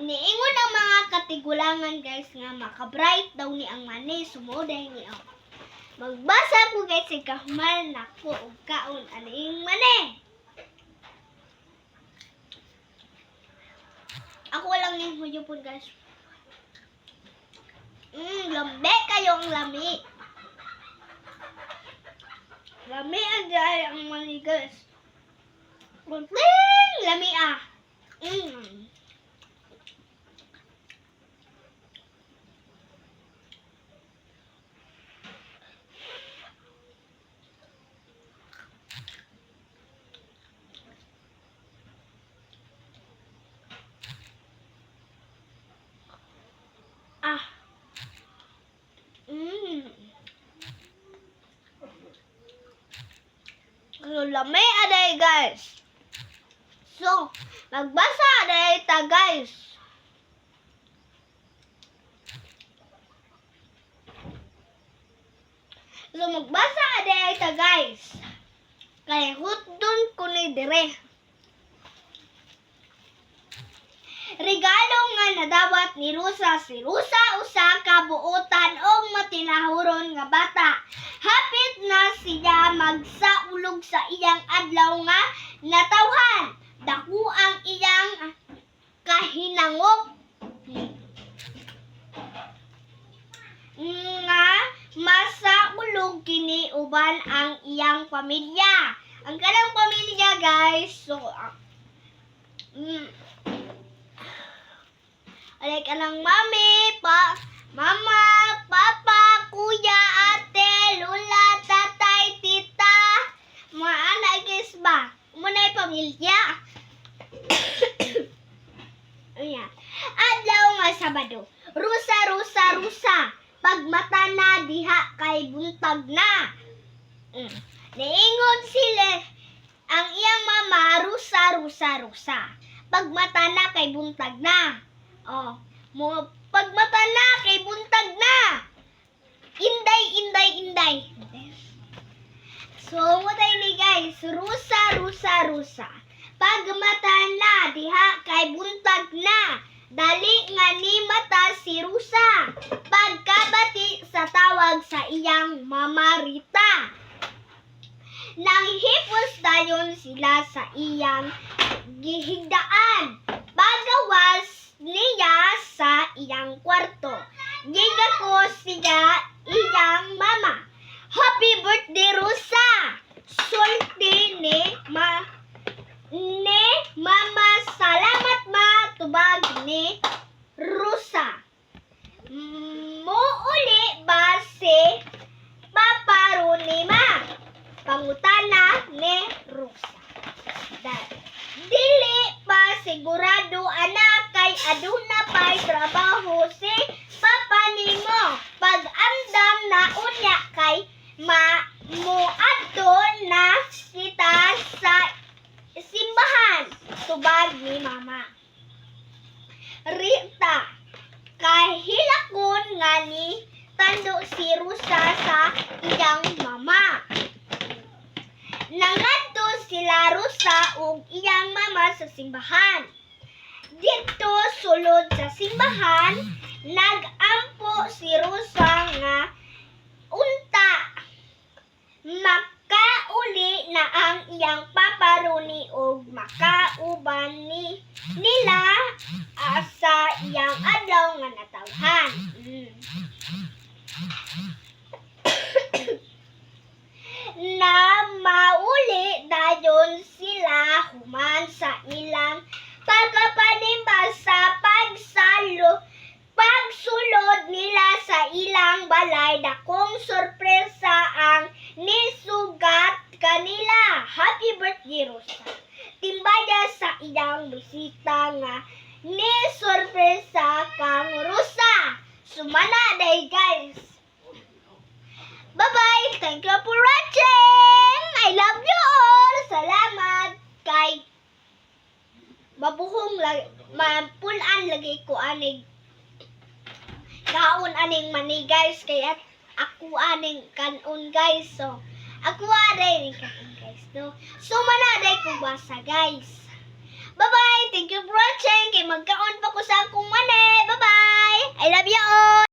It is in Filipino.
niingon ang mga katigulangan guys nga maka-bright daw ni ang mani sumuday ni ang. Magbasa ko guys sa kahumal nako og kaon aning mani. Ako lang ning huyupon guys. Lambe kayo ang lami. Lami ang dahil ang mani guys. Kunting lami ah. So, lami aday guys. So, magbasa aday ta guys. So, magbasa aday ta guys. Kay hutdon ko ni dire. Regalo nga nadawat ni Rusa. Si Rusa usa ka buotan og matinahuron nga bata. Hapit na siya magsaulog sa iyang adlaw nga natawhan. Dako ang iyang kahinangop nga masaulog kini uban ang iyang pamilya. Ang kanang pamilya guys, so alay ka ng mami, mama, papa, kuya, ate, lula, tatay, tita, mga anak guys ba? Muna'y pamilya. Ayan. Adlaw nga Sabado. Rusa, rusa, rusa. Pagmata na diha kay buntag na. Niingon sila ang iyang mama, rusa, rusa, rusa. Pagmata na kay buntag na. Pagmata na kay buntag na. Inday, inday, inday. So, matay ni guys, rusa, rusa, rusa. Pagmata na diha kay buntag na. Dali nga ni mata si Rusa. Pagkabati sa tawag sa iyang mama Rita. Nanghipos dayon sila sa iyang gihigdaan. Pagawas niya sa iyang kwarto. Gigakos siya iyang mama. Happy birthday, Rusa! Sulti ni mama, salamat ma, tubag ni Rusa. Muuli ba si Papa Runima? Pangutana ni Rusa. Dili pa sigurado anak kay aduna pa'y trabaho si Papa nimo. Pag-andam na unya kay muadto na kita sa simbahan. Tubag ni mama. Rita, kahilakon nga ni tando si Rusa sa iyang mama. Nangadto sila Rusa ug iyang mama sa simbahan. Dito sulod sa simbahan, nagampo si Rusa nga unta makauli na ang iyang Papa Roni ug makauban nila sa iyang adlaw nga natawhan. Na mauli dayon sila human sa ilang pagkapanimba sa pagsulod nila sa ilang balay. Dakong sorpresa ang nisugat kanila. Happy birthday, Rosa. Timbaya sa iyang bisita nga ni sorpresa kang Rosa. Sumana day guys. Bye-bye. Thank you for watching. I love you all. Salamat kay mabuhong mapulan lagi ko aning kaon aning mani guys kaya ako aning kanon guys. So ako aning kanon guys. No? So manaday ko basa guys. Bye-bye. Thank you